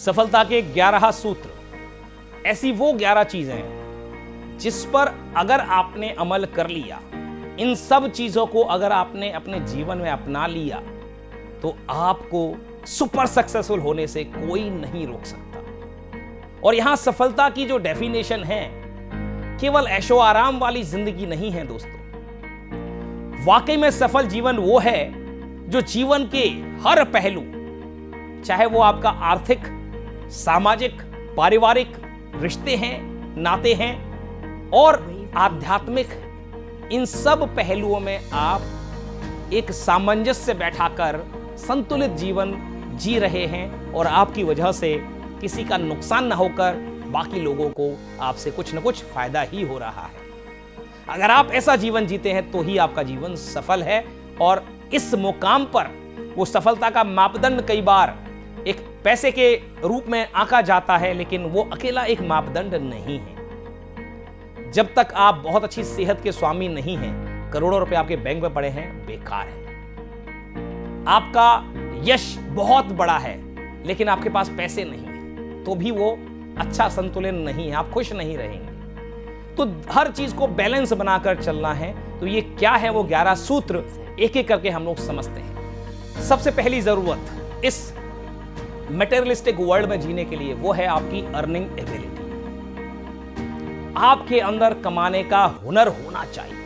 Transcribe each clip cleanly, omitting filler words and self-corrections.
सफलता के 11 सूत्र, ऐसी वो 11 चीजें जिस पर अगर आपने अमल कर लिया, इन सब चीजों को अगर आपने अपने जीवन में अपना लिया, तो आपको सुपर सक्सेसफुल होने से कोई नहीं रोक सकता। और यहां सफलता की जो डेफिनेशन है, केवल ऐशो आराम वाली जिंदगी नहीं है दोस्तों। वाकई में सफल जीवन वो है जो जीवन के हर पहलू, चाहे वो आपका आर्थिक, सामाजिक, पारिवारिक रिश्ते हैं, नाते हैं और आध्यात्मिक, इन सब पहलुओं में आप एक सामंजस्य बैठाकर संतुलित जीवन जी रहे हैं और आपकी वजह से किसी का नुकसान ना होकर बाकी लोगों को आपसे कुछ न कुछ फायदा ही हो रहा है। अगर आप ऐसा जीवन जीते हैं तो ही आपका जीवन सफल है। और इस मुकाम पर वो सफलता का मापदंड कई बार एक पैसे के रूप में आंका जाता है, लेकिन वो अकेला एक मापदंड नहीं है। जब तक आप बहुत अच्छी सेहत के स्वामी नहीं हैं, करोड़ों रुपए आपके बैंक में पड़े हैं, बेकार है। आपका यश बहुत बड़ा है लेकिन आपके पास पैसे नहीं है, तो भी वो अच्छा संतुलन नहीं है, आप खुश नहीं रहेंगे। तो हर चीज को बैलेंस बनाकर चलना है। तो ये क्या है वो 11 सूत्र, एक एक करके हम लोग समझते हैं। सबसे पहली जरूरत इस मटेरियलिस्टिक वर्ल्ड में जीने के लिए वो है आपकी अर्निंग एबिलिटी। आपके अंदर कमाने का हुनर होना चाहिए।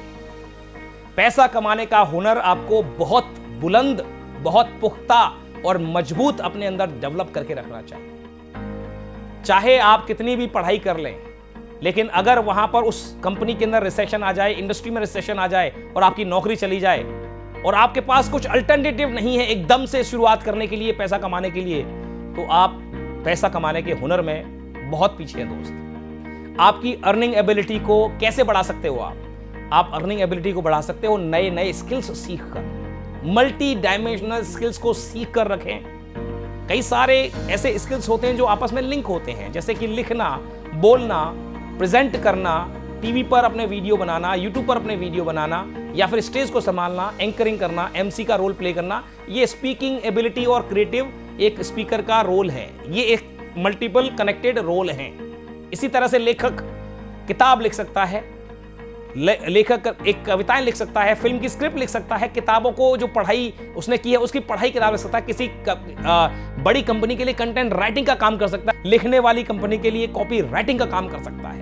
पैसा कमाने का हुनर आपको बहुत बुलंद, बहुत पुख्ता और मजबूत अपने अंदर डेवलप करके रखना चाहिए। चाहे आप कितनी भी पढ़ाई कर लें, लेकिन अगर वहां पर उस कंपनी के अंदर रिसेशन आ जाए, इंडस्ट्री में रिसेशन आ जाए और आपकी नौकरी चली जाए और आपके पास कुछ अल्टरनेटिव नहीं है एकदम से शुरुआत करने के लिए, पैसा कमाने के लिए, तो आप पैसा कमाने के हुनर में बहुत पीछे हैं दोस्त। आपकी अर्निंग एबिलिटी को कैसे बढ़ा सकते हो आप अर्निंग एबिलिटी को बढ़ा सकते हो नए नए स्किल्स सीखकर, मल्टी डायमेंशनल स्किल्स को सीख कर रखें। कई सारे ऐसे स्किल्स होते हैं जो आपस में लिंक होते हैं, जैसे कि लिखना, बोलना, प्रेजेंट करना, टीवी पर अपने वीडियो बनाना, यूट्यूब पर अपने वीडियो बनाना, या फिर स्टेज को संभालना, एंकरिंग करना, एमसी का रोल प्ले करना। ये स्पीकिंग एबिलिटी और क्रिएटिव एक स्पीकर का रोल है, ये एक मल्टीपल कनेक्टेड रोल है। इसी तरह से लेखक किताब लिख सकता है, लेखक एक कविताएं लिख सकता है, फिल्म की स्क्रिप्ट लिख सकता है, किताबों को जो पढ़ाई उसने की है उसकी पढ़ाई किताब लिख सकता है, किसी बड़ी कंपनी के लिए कंटेंट राइटिंग का काम कर सकता है, लिखने वाली कंपनी के लिए कॉपी राइटिंग का काम कर सकता है।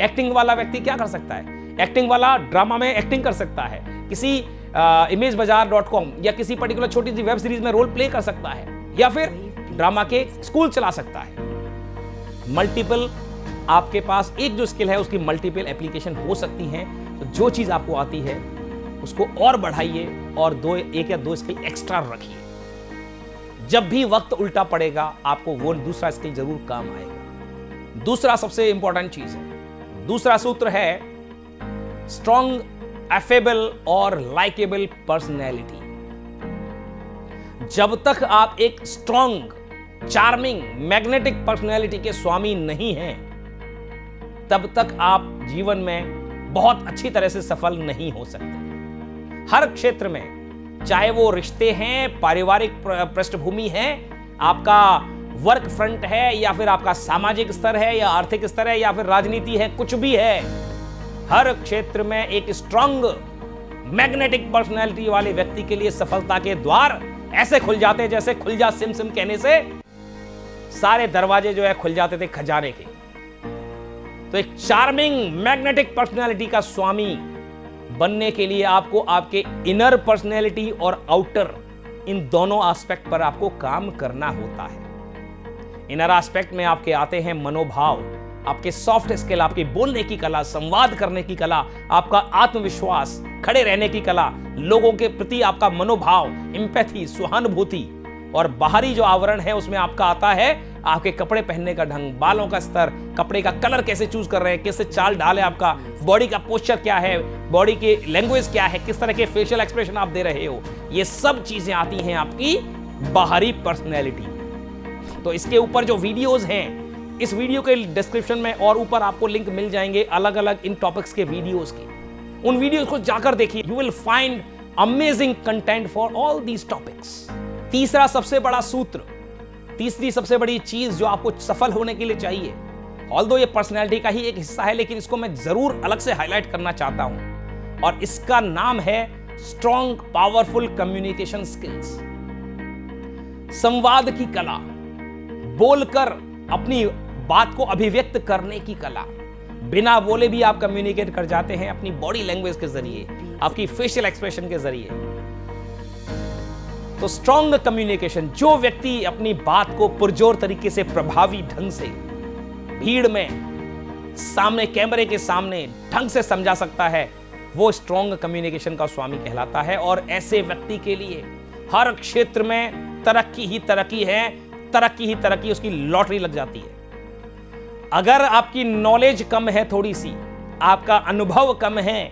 एक्टिंग वाला व्यक्ति क्या कर सकता है? एक्टिंग वाला ड्रामा में एक्टिंग कर सकता है, किसी imagebazaar.com या किसी पर्टिकुलर छोटी सी वेब सीरीज में रोल प्ले कर सकता है, या फिर ड्रामा के स्कूल चला सकता है। मल्टीपल, आपके पास एक जो स्किल है उसकी मल्टीपल एप्लीकेशन हो सकती हैं। तो जो चीज आपको आती है उसको और बढ़ाइए और एक या दो स्किल एक्स्ट्रा रखिए। जब भी वक्त उल्टा पड़ेगा आपको वो दूसरा स्किल जरूर काम आएगा। दूसरा सबसे इंपॉर्टेंट चीज है, दूसरा सूत्र है स्ट्रॉन्ग, एफेबल और लाइकेबल पर्सनैलिटी। जब तक आप एक स्ट्रॉन्ग, चार्मिंग, मैग्नेटिक पर्सनैलिटी के स्वामी नहीं हैं, तब तक आप जीवन में बहुत अच्छी तरह से सफल नहीं हो सकते। हर क्षेत्र में, चाहे वो रिश्ते हैं, पारिवारिक पृष्ठभूमि है, आपका वर्क फ्रंट है, या फिर आपका सामाजिक स्तर है, या आर्थिक स्तर है, या फिर राजनीति है, कुछ भी है, हर क्षेत्र में एक स्ट्रॉन्ग मैग्नेटिक पर्सनैलिटी वाले व्यक्ति के लिए सफलता के द्वार ऐसे खुल जाते हैं जैसे खुल जा सिम सिम कहने से सारे दरवाजे जो है खुल जाते थे खजाने के। तो एक चार्मिंग मैग्नेटिक पर्सनैलिटी का स्वामी बनने के लिए आपको आपके इनर पर्सनैलिटी और आउटर, इन दोनों एस्पेक्ट पर आपको काम करना होता है। इनर एस्पेक्ट में आपके आते हैं मनोभाव, आपके सॉफ्ट स्किल, आपकी बोलने की कला, संवाद करने की कला, आपका आत्मविश्वास, खड़े रहने की कला, लोगों के प्रति आपका मनोभाव, एम्पैथी, सहानुभूति। और बाहरी जो आवरण है उसमें आपका आता है आपके कपड़े पहनने का ढंग, बालों का स्तर, कपड़े का कलर कैसे चूज कर रहे हैं, कैसे चाल ढाल है आपका, बॉडी का पोस्चर क्या है, बॉडी की लैंग्वेज क्या है, किस तरह के फेशियल एक्सप्रेशन आप दे रहे हो, ये सब चीजें आती हैं आपकी बाहरी पर्सनैलिटी में। तो इसके ऊपर जो वीडियोस हैं, इस वीडियो के डिस्क्रिप्शन में और ऊपर आपको लिंक मिल जाएंगे अलग अलग इन टॉपिक्स के वीडियोस के। उन वीडियोस को जाकर देखिए, you will find amazing content for all these topics. तीसरा सबसे बड़ा सूत्र, तीसरी सबसे बड़ी चीज जो आपको सफल होने के लिए चाहिए, ऑल्दो ये पर्सनैलिटी का ही एक हिस्सा है, लेकिन इसको मैं जरूर अलग से हाईलाइट करना चाहता हूं, और इसका नाम है स्ट्रॉन्ग पावरफुल कम्युनिकेशन स्किल्स। संवाद की कला, बोलकर अपनी बात को अभिव्यक्त करने की कला। बिना बोले भी आप कम्युनिकेट कर जाते हैं अपनी बॉडी लैंग्वेज के जरिए, आपकी फेशियल एक्सप्रेशन के जरिए। तो स्ट्रॉन्ग कम्युनिकेशन, जो व्यक्ति अपनी बात को पुरजोर तरीके से, प्रभावी ढंग से, भीड़ में, सामने कैमरे के सामने ढंग से समझा सकता है, वो स्ट्रॉन्ग कम्युनिकेशन का स्वामी कहलाता है। और ऐसे व्यक्ति के लिए हर क्षेत्र में तरक्की ही तरक्की है, तरक्की ही तरक्की, उसकी लॉटरी लग जाती है। अगर आपकी नॉलेज कम है, थोड़ी सी आपका अनुभव कम है,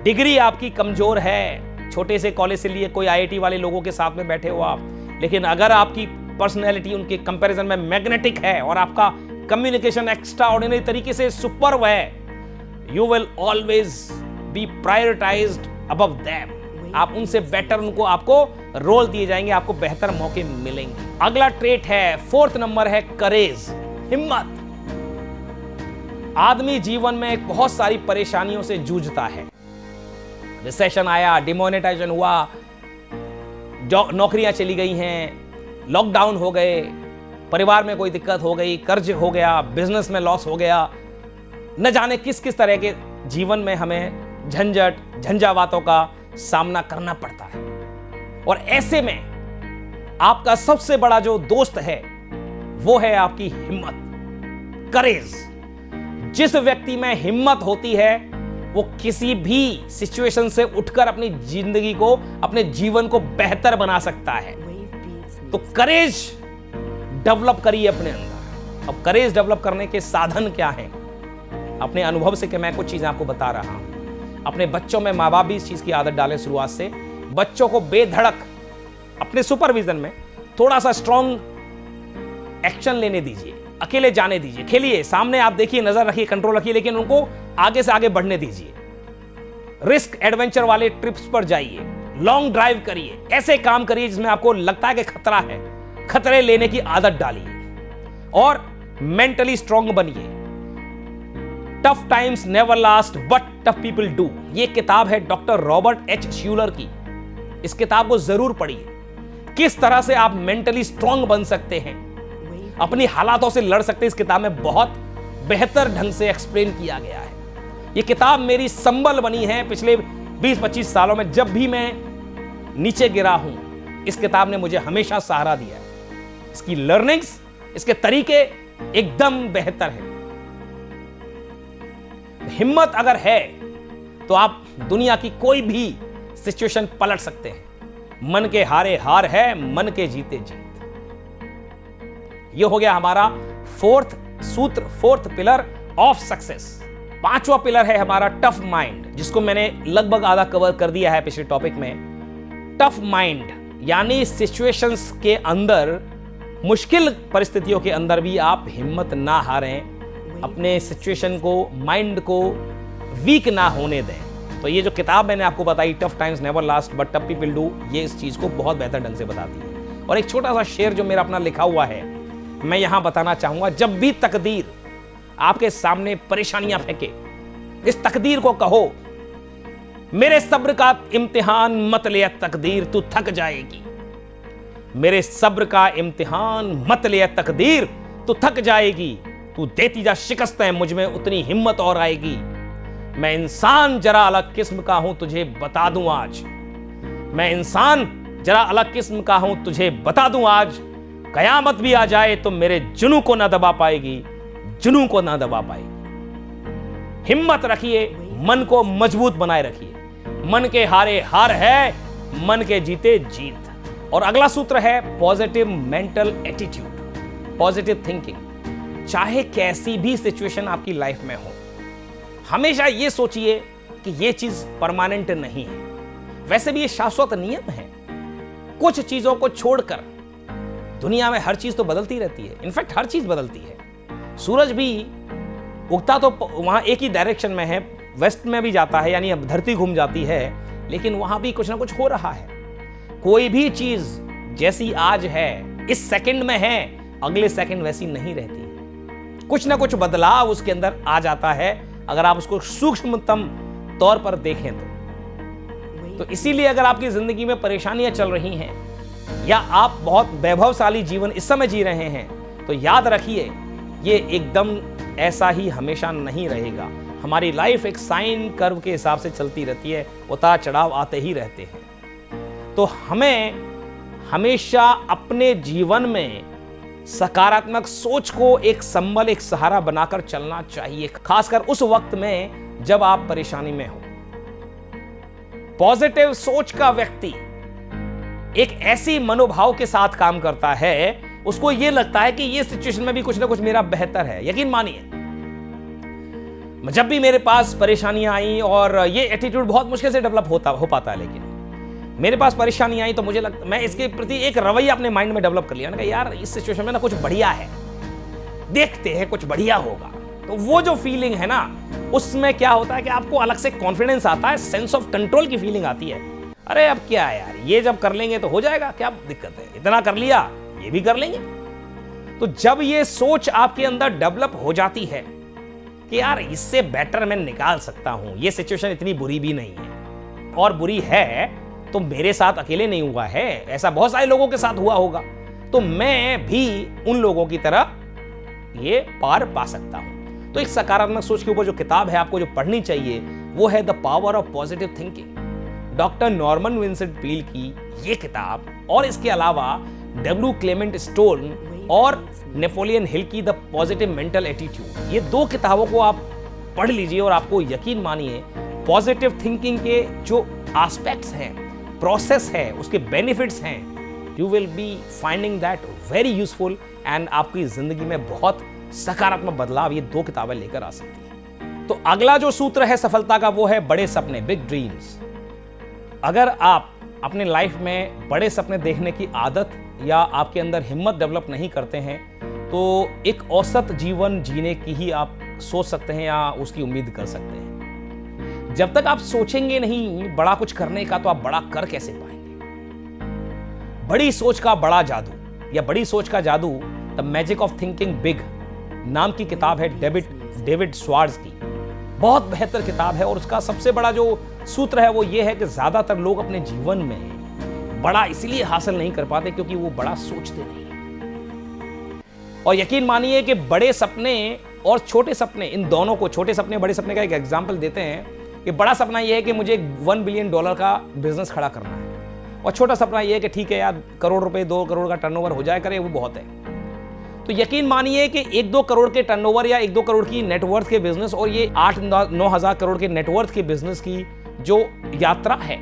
डिग्री आपकी कमजोर है, छोटे से कॉलेज से लिए कोई आईआईटी वाले लोगों के साथ में बैठे हो आप, लेकिन अगर आपकी पर्सनैलिटी उनके कंपैरिजन में मैग्नेटिक है और आपका कम्युनिकेशन एक्स्ट्रा ऑर्डिनरी तरीके से सुपर्ब है, you will always be prioritised above them. आप उनसे बेटर, उनको आपको रोल दिए जाएंगे, आपको बेहतर मौके मिलेंगे। अगला ट्रेट है, फोर्थ नंबर है करेज, हिम्मत। आदमी जीवन में बहुत सारी परेशानियों से जूझता है। रिसेशन आया, डिमोनेटाइजेशन हुआ, नौकरियां चली गई हैं, लॉकडाउन हो गए, परिवार में कोई दिक्कत हो गई, कर्ज हो गया, बिजनेस में लॉस हो गया, न जाने किस किस तरह के जीवन में हमें झंझट झंझावातों का सामना करना पड़ता है। और ऐसे में आपका सबसे बड़ा जो दोस्त है वो है आपकी हिम्मत, करेज। जिस व्यक्ति में हिम्मत होती है वो किसी भी सिचुएशन से उठकर अपनी जिंदगी को, अपने जीवन को बेहतर बना सकता है। तो करेज डेवलप करिए अपने अंदर। अब करेज डेवलप करने के साधन क्या हैं? अपने अनुभव से कि मैं कुछ चीजें आपको बता रहा हूं। अपने बच्चों में माँ बाप भी इस चीज की आदत डालें शुरुआत से। बच्चों को बेधड़क अपने सुपरविजन में थोड़ा सा स्ट्रॉन्ग एक्शन लेने दीजिए, अकेले जाने दीजिए, खेलिए, सामने आप देखिए, नजर रखिए, कंट्रोल रखिए, लेकिन उनको आगे से आगे बढ़ने दीजिए। रिस्क एडवेंचर वाले ट्रिप्स पर जाइए, लॉन्ग ड्राइव करिए, ऐसे काम करिए जिसमें आपको लगता है कि खतरा है, खतरे लेने की आदत डालिए और मेंटली स्ट्रांग बनिए। Tough times never last but tough people do, ये किताब है डॉक्टर रॉबर्ट एच श्यूलर की। इस किताब को जरूर पढ़िए। किस तरह से आप मेंटली स्ट्रांग बन सकते हैं, अपनी हालातों से लड़ सकते हैं, इस किताब में बहुत बेहतर ढंग से एक्सप्लेन किया गया है। ये किताब मेरी संबल बनी है पिछले 20-25 सालों में। जब भी मैं नीचे गिरा हूं, इस किताब ने मुझे हमेशा सहारा दिया है। इसकी लर्निंग्स, इसके तरीके एकदम बेहतर है। हिम्मत अगर है तो आप दुनिया की कोई भी सिचुएशन पलट सकते हैं। मन के हारे हार है, मन के जीते जीत। यह हो गया हमारा फोर्थ सूत्र, फोर्थ पिलर ऑफ सक्सेस। पांचवा पिलर है हमारा टफ माइंड, जिसको मैंने लगभग आधा कवर कर दिया है पिछले टॉपिक में। टफ माइंड यानी सिचुएशंस के अंदर, मुश्किल परिस्थितियों के अंदर भी आप हिम्मत ना हारें, अपने सिचुएशन को, माइंड को वीक ना होने दें। तो ये जो किताब मैंने आपको बताई, tough times never last but tough people do, ये इस चीज को बहुत बेहतर ढंग से बताती है। और एक छोटा सा शेर जो मेरा अपना लिखा हुआ है, मैं यहां बताना चाहूंगा। जब भी तकदीर आपके सामने परेशानियां फेंके, इस तकदीर को कहो, मेरे सब्र का इम्तिहान मत ले तकदीर, तू थक जाएगी। मेरे सब्र का इम्तिहान मत ले तकदीर, तू थक जाएगी। तू देती जा शिकस्तें, मुझ में उतनी हिम्मत और आएगी। मैं इंसान जरा अलग किस्म का हूं, तुझे बता दूं आज। मैं इंसान जरा अलग किस्म का हूं, तुझे बता दूं आज। कयामत भी आ जाए तो मेरे जुनू को ना दबा पाएगी, जुनू को ना दबा पाएगी। हिम्मत रखिए, मन को मजबूत बनाए रखिए। मन के हारे हार है, मन के जीते जीत। और अगला सूत्र है positive mental attitude, positive thinking. चाहे कैसी भी सिचुएशन आपकी लाइफ में हो, हमेशा ये सोचिए कि ये चीज परमानेंट नहीं है। वैसे भी ये शाश्वत नियम है। कुछ चीजों को छोड़कर दुनिया में हर चीज तो बदलती रहती है। इनफैक्ट हर चीज बदलती है। सूरज भी उगता तो वहां एक ही डायरेक्शन में है, वेस्ट में भी जाता है, यानी अब धरती घूम जाती है, लेकिन वहां भी कुछ ना कुछ हो रहा है। कोई भी चीज जैसी आज है इस सेकंड में है, अगले सेकंड वैसी नहीं रहती। कुछ ना कुछ बदलाव उसके अंदर आ जाता है, अगर आप उसको सूक्ष्मतम तौर पर देखें तो इसीलिए अगर आपकी जिंदगी में परेशानियां चल रही हैं या आप बहुत वैभवशाली जीवन इस समय जी रहे हैं, तो याद रखिए ये एकदम ऐसा ही हमेशा नहीं रहेगा। हमारी लाइफ एक साइन कर्व के हिसाब से चलती रहती है, उतार चढ़ाव आते ही रहते हैं। तो हमें हमेशा अपने जीवन में सकारात्मक सोच को एक संबल, एक सहारा बनाकर चलना चाहिए, खासकर उस वक्त में जब आप परेशानी में हो। पॉजिटिव सोच का व्यक्ति एक ऐसी मनोभाव के साथ काम करता है, उसको यह लगता है कि ये सिचुएशन में भी कुछ ना कुछ मेरा बेहतर है। यकीन मानिए, जब भी मेरे पास परेशानियां आई, और ये एटीट्यूड बहुत मुश्किल से डेवलप हो पाता है, लेकिन मेरे पास परेशानी आई तो मुझे लगता, मैं इसके प्रति एक रवैया अपने माइंड में डेवलप कर लिया ना कि यार इस सिचुएशन में ना कुछ बढ़िया है, देखते हैं कुछ बढ़िया होगा। तो वो जो फीलिंग है ना, उसमें क्या होता है कि आपको अलग से कॉन्फिडेंस आता है, सेंस ऑफ कंट्रोल की फीलिंग आती है। अरे अब क्या है यार, ये जब कर लेंगे तो हो जाएगा, क्या दिक्कत है, इतना कर लिया ये भी कर लेंगे। तो जब ये सोच आपके अंदर डेवलप हो जाती है कि यार इससे बेटर मैं निकाल सकता हूं, ये सिचुएशन इतनी बुरी भी नहीं है, और बुरी है तो मेरे साथ अकेले नहीं हुआ है, ऐसा बहुत सारे लोगों के साथ हुआ होगा, तो मैं भी उन लोगों की तरह ये पार पा सकता हूं। तो एक सकारात्मक सोच के ऊपर जो किताब है आपको जो पढ़नी चाहिए वो है the power of positive thinking, doctor Norman Vincent Peale की ये किताब, और इसके अलावा डब्ल्यू क्लेमेंट स्टोन और नेपोलियन हिल की द पॉजिटिव मेंटल एटीट्यूड, ये 2 किताबों को आप पढ़ लीजिए और आपको यकीन मानिए पॉजिटिव थिंकिंग के जो एस्पेक्ट्स हैं, प्रोसेस है, उसके बेनिफिट्स हैं, you will be finding that very useful, and आपकी जिंदगी में बहुत सकारात्मक बदलाव ये 2 किताबें लेकर आ सकती हैं। तो अगला जो सूत्र है सफलता का वो है बड़े सपने, बिग ड्रीम्स। अगर आप अपने लाइफ में बड़े सपने देखने की आदत या आपके अंदर हिम्मत डेवलप नहीं करते हैं, तो एक औसत जीवन जीने की ही आप सोच सकते हैं या उसकी उम्मीद कर सकते हैं। जब तक आप सोचेंगे नहीं बड़ा कुछ करने का, तो आप बड़ा कर कैसे पाएंगे। बड़ी सोच का बड़ा जादू या बड़ी सोच का जादू, the magic of thinking big नाम की किताब है डेविड स्वार्ट्ज की। बहुत बेहतर किताब है, और उसका सबसे बड़ा जो सूत्र है वो ये है कि ज्यादातर लोग अपने जीवन में बड़ा इसलिए हासिल नहीं कर पाते क्योंकि वो बड़ा सोचते नहीं। और यकीन मानिए कि बड़े सपने और छोटे सपने, इन दोनों को, छोटे सपने बड़े सपने का एक एग्जाम्पल देते हैं कि बड़ा सपना यह है कि मुझे $1 बिलियन का बिजनेस खड़ा करना है, और छोटा सपना यह है कि ठीक है यार करोड़ रुपए, 2 करोड़ का टर्नओवर हो जाए करे, वो बहुत है। तो यकीन मानिए कि 1-2 करोड़ के टर्नओवर या 1-2 करोड़ की नेटवर्थ के बिजनेस और ये 8-9 हजार करोड़ के नेटवर्थ के बिजनेस की जो यात्रा है,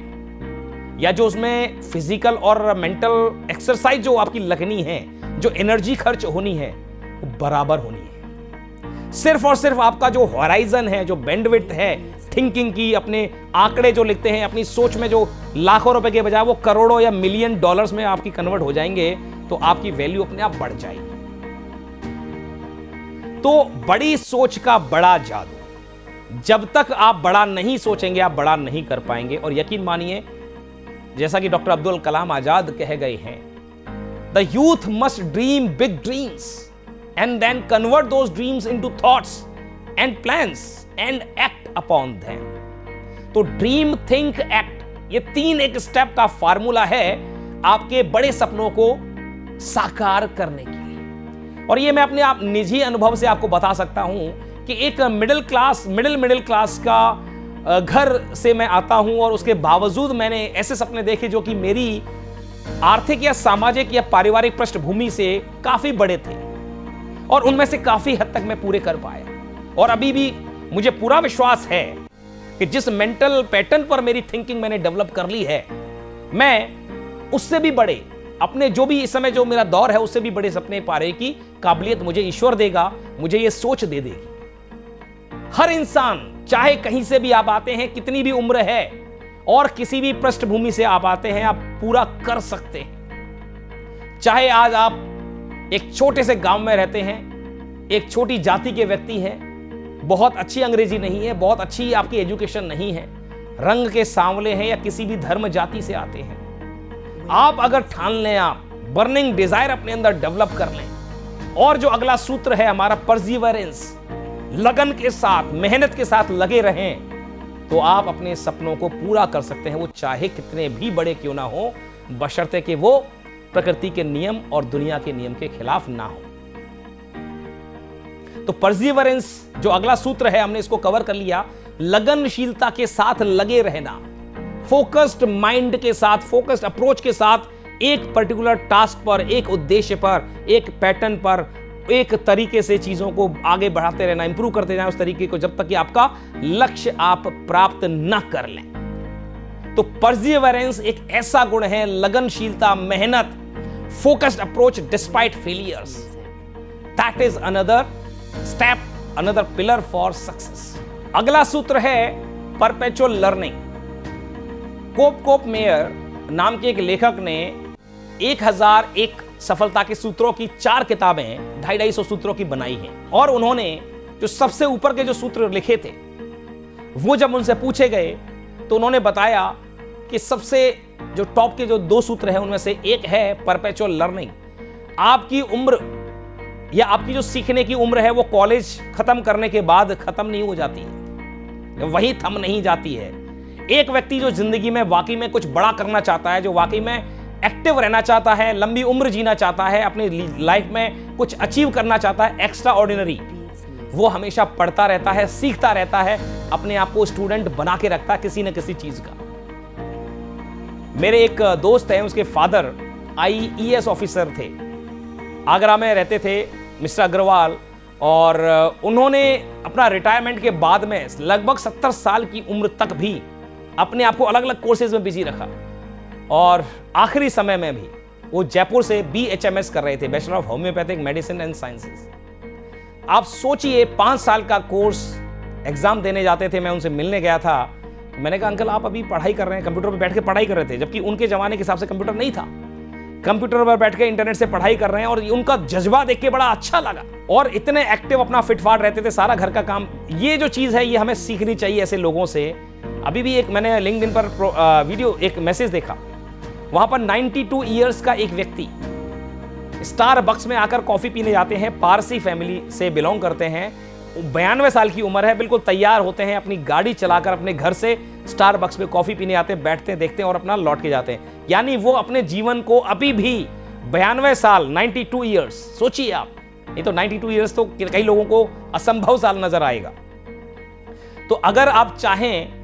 या जो उसमें फिजिकल और मेंटल एक्सरसाइज जो आपकी लगनी है, जो एनर्जी खर्च होनी है, वो बराबर होनी है। सिर्फ और सिर्फ आपका जो हॉराइजन है, जो बैंडविड्थ है थिंकिंग की, अपने आंकड़े जो लिखते हैं, अपनी सोच में जो लाखों रुपए के बजाय वो करोड़ों या मिलियन डॉलर्स में आपकी कन्वर्ट हो जाएंगे, तो आपकी वैल्यू अपने आप बढ़ जाएगी। तो बड़ी सोच का बड़ा जादू, जब तक आप बड़ा नहीं सोचेंगे आप बड़ा नहीं कर पाएंगे। और यकीन मानिए, जैसा कि डॉक्टर अब्दुल कलाम आजाद कह गए हैं, the youth must dream big dreams and then convert those dreams into thoughts and plans and act upon them. तो ड्रीम, थिंक, एक्ट, ये 3 एक स्टेप का फार्मूला है आपके बड़े सपनों को साकार करने के लिए। और ये मैं अपने आप निजी अनुभव से आपको बता सकता हूं कि एक मिडिल क्लास का घर से मैं आता हूं, और उसके बावजूद मैंने ऐसे सपने देखे जो कि मेरी आर्थिक या सामाजिक या पारिवारिक पृष्ठभूमि से काफी बड़े थे, और उनमें से काफी हद तक मैं पूरे कर पाया। और अभी भी मुझे पूरा विश्वास है कि जिस मेंटल पैटर्न पर मेरी थिंकिंग मैंने डेवलप कर ली है, मैं उससे भी बड़े, अपने जो भी इस समय जो मेरा दौर है उससे भी बड़े सपने पाने की काबिलियत मुझे ईश्वर देगा, मुझे ये सोच दे देगी। हर इंसान, चाहे कहीं से भी आप आते हैं, कितनी भी उम्र है और किसी भी पृष्ठभूमि से आप आते हैं, आप पूरा कर सकते हैं। चाहे आज आप एक छोटे से गांव में रहते हैं, एक छोटी जाति के व्यक्ति हैं, बहुत अच्छी अंग्रेजी नहीं है, बहुत अच्छी आपकी एजुकेशन नहीं है, रंग के सांवले हैं, या किसी भी धर्म जाति से आते हैं, आप अगर ठान लें आप बर्निंग डिजायर अपने अंदर डेवलप कर लें। और जो अगला सूत्र है हमारा परसिवरेंस, लगन के साथ, मेहनत के साथ लगे रहें तो आप अपने सपनों को पूरा कर सकते हैं, वो चाहे कितने भी बड़े क्यों ना हो, बशर्ते कि वो प्रकृति के नियम और दुनिया के नियम के खिलाफ ना हो। तो परसिवरेंस जो अगला सूत्र है, हमने इसको कवर कर लिया। लगनशीलता के साथ लगे रहना, फोकस्ड माइंड के साथ, फोकस्ड अप्रोच के साथ एक पर्टिकुलर टास्क पर, एक उद्देश्य पर, एक पैटर्न पर, एक तरीके से चीजों को आगे बढ़ाते रहना, इंप्रूव करते जाना उस तरीके को, जब तक कि आपका लक्ष्य आप प्राप्त न कर लें। तो परसिवरेंस एक ऐसा गुण है, लगनशीलता, मेहनत, focused approach despite failures, that is another step, another pillar for success. अगला सूत्र है परपेचुअल लर्निंग। कोप मेयर नाम के एक लेखक ने 1001 सफलता के सूत्रों की 4 किताबें 250 सूत्रों की बनाई हैं। और उन्होंने जो सबसे ऊपर के जो सूत्र लिखे थे, वो जब उनसे पूछे गए तो उन्होंने बताया कि सबसे जो टॉप के जो 2 सूत्र हैं उनमें से एक है परपेचुअल लर्निंग। आपकी उम्र या आपकी जो सीखने की उम्र है वो कॉलेज खत्म करने के बाद खत्म नहीं हो जाती है, वही थम नहीं जाती है। एक व्यक्ति जो जिंदगी में वाकई में कुछ बड़ा करना चाहता है, जो वाकई में एक्टिव रहना चाहता है, लंबी उम्र जीना चाहता है, अपनी लाइफ में कुछ अचीव करना चाहता है एक्स्ट्रा ऑर्डिनरी, वो हमेशा पढ़ता रहता है, सीखता रहता है, अपने आप को स्टूडेंट बना के रखता है किसी न किसी चीज का। मेरे एक दोस्त हैं, उसके फादर IAS ऑफिसर थे, आगरा में रहते थे, मिस्टर अग्रवाल, और उन्होंने अपना रिटायरमेंट के बाद में लगभग 70 साल की उम्र तक भी अपने आप को अलग अलग कोर्सेज में बिजी रखा, और आखिरी समय में भी वो जयपुर से BHMS कर रहे थे, bachelor of homeopathic medicine and sciences. आप सोचिए 5 साल का कोर्स, एग्जाम देने जाते थे। मैं उनसे मिलने गया था, मैंने कहा अंकल आप अभी पढ़ाई कर रहे हैं, कंप्यूटर पर बैठ के पढ़ाई कर रहे थे, जबकि उनके जमाने के हिसाब से कंप्यूटर नहीं था, कंप्यूटर पर बैठ के इंटरनेट से पढ़ाई कर रहे हैं, और उनका जज्बा देख के बड़ा अच्छा लगा, और इतने एक्टिव, अपना फिटफाट रहते थे, सारा घर का काम। ये जो चीज है ये हमें सीखनी चाहिए ऐसे लोगों से। अभी भी एक मैंने लिंक्डइन पर वीडियो, एक मैसेज देखा, वहां पर 92 ईयर्स का एक व्यक्ति स्टारबक्स में आकर कॉफी पीने जाते हैं, पारसी फैमिली से बिलोंग करते हैं, 92 साल की उम्र है, बिल्कुल तैयार होते हैं, अपनी गाड़ी चलाकर अपने घर से स्टारबक्स में कॉफी पीने आते हैं, बैठते हैं, देखते हैं और अपना लौट के जाते हैं। यानी वो अपने जीवन को अभी भी 92 साल, 92 ईयर्स, सोचिए आप, ये तो 92 ईयर्स तो कई लोगों को असंभव साल नजर आएगा। तो अगर आप चाहें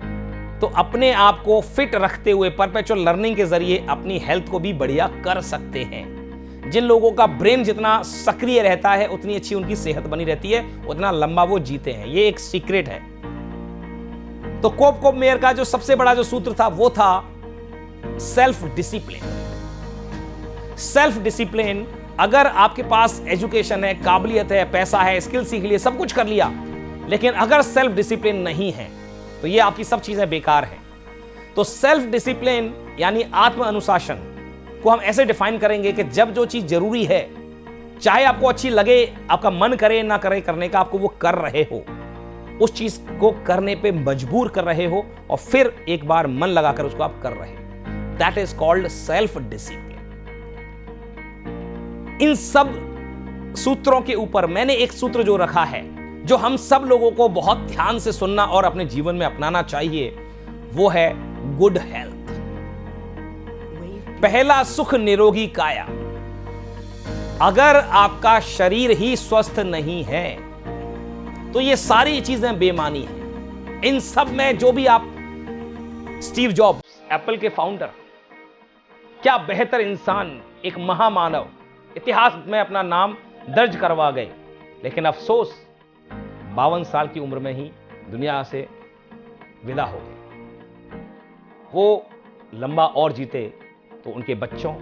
तो अपने आप को फिट रखते हुए परपेचुअल लर्निंग के जरिए अपनी हेल्थ को भी बढ़िया कर सकते हैं। जिन लोगों का ब्रेन जितना सक्रिय रहता है उतनी अच्छी उनकी सेहत बनी रहती है, उतना लंबा वो जीते हैं, ये एक सीक्रेट है। तो कोप मेयर का जो सबसे बड़ा जो सूत्र था वो था सेल्फ डिसिप्लिन। सेल्फ डिसिप्लिन, अगर आपके पास एजुकेशन है, काबिलियत है, पैसा है, स्किल सीख लिए, सब कुछ कर लिया, लेकिन अगर सेल्फ डिसिप्लिन नहीं है तो ये आपकी सब चीजें बेकार हैं। तो सेल्फ डिसिप्लिन यानी आत्म अनुशासन को हम ऐसे डिफाइन करेंगे कि जब जो चीज जरूरी है, चाहे आपको अच्छी लगे, आपका मन करे ना करे करने का, आपको वो कर रहे हो, उस चीज को करने पे मजबूर कर रहे हो, और फिर एक बार मन लगाकर उसको आप कर रहे हो, that is called self discipline. इन सब सूत्रों के ऊपर मैंने एक सूत्र जो रखा है, जो हम सब लोगों को बहुत ध्यान से सुनना और अपने जीवन में अपनाना चाहिए, वो है गुड हेल्थ। पहला सुख निरोगी काया। अगर आपका शरीर ही स्वस्थ नहीं है तो ये सारी चीजें बेमानी हैं। इन सब में जो भी आप, स्टीव जॉब्स एप्पल के फाउंडर, क्या बेहतर इंसान, एक महामानव, इतिहास में अपना नाम दर्ज करवा गए, लेकिन अफसोस 52 साल की उम्र में ही दुनिया से विदा हो गए। वो लंबा और जीते तो उनके बच्चों,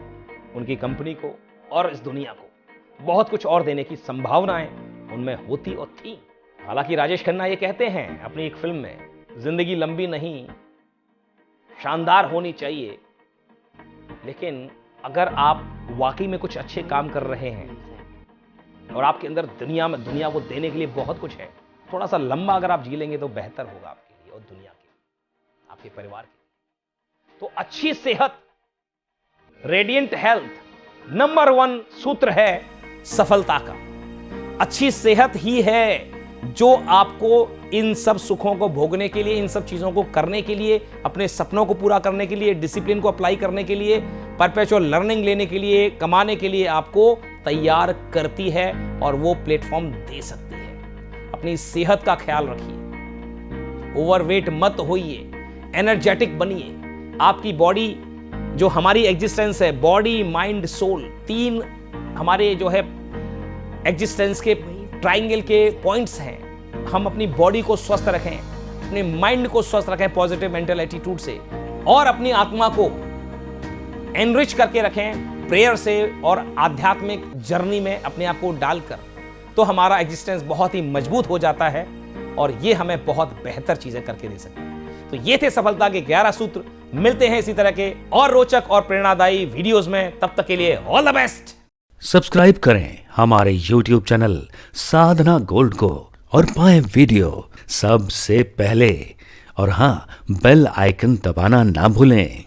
उनकी कंपनी को और इस दुनिया को बहुत कुछ और देने की संभावनाएं उनमें होती और थी। हालांकि राजेश खन्ना ये कहते हैं अपनी एक फिल्म में, जिंदगी लंबी नहीं, शानदार होनी चाहिए, लेकिन अगर आप वाकई में कुछ अच्छे काम कर रहे हैं और आपके अंदर दुनिया को देने के लिए बहुत कुछ है, थोड़ा सा लंबा अगर आप जी लेंगे तो बेहतर होगा आपके लिए और दुनिया के लिए, आपके परिवार के लिए। तो अच्छी सेहत, रेडिएंट हेल्थ, नंबर 1 सूत्र है सफलता का। अच्छी सेहत ही है जो आपको इन सब सुखों को भोगने के लिए, इन सब चीजों को करने के लिए, अपने सपनों को पूरा करने के लिए, डिसिप्लिन को अप्लाई करने के लिए, परपेचुअल लर्निंग लेने के लिए, कमाने के लिए आपको तैयार करती है और वो प्लेटफॉर्म दे सकती है। अपनी सेहत का ख्याल रखिए, ओवरवेट मत होइए, एनर्जेटिक बनिए। आपकी बॉडी, जो हमारी एग्जिस्टेंस है, बॉडी माइंड सोल, 3 हमारे जो है एग्जिस्टेंस के ट्राइंगल के पॉइंट्स हैं। हम अपनी बॉडी को स्वस्थ रखें, अपने माइंड को स्वस्थ रखें पॉजिटिव मेंटल एटीट्यूड से, और अपनी आत्मा को एनरिच करके रखें प्रेयर से और आध्यात्मिक जर्नी में अपने आप को डालकर, तो हमारा एग्जिस्टेंस बहुत ही मजबूत हो जाता है और ये हमें बहुत बेहतर चीजें करके दे सकते हैं। तो ये थे सफलता के 11 सूत्र। मिलते हैं इसी तरह के और रोचक और प्रेरणादायी वीडियोस में। तब तक के लिए ऑल द बेस्ट। सब्सक्राइब करें हमारे YouTube चैनल साधना गोल्ड को और पाएं वीडियो सबसे पहले। और हाँ, बेल आइकन दबाना ना भूलें।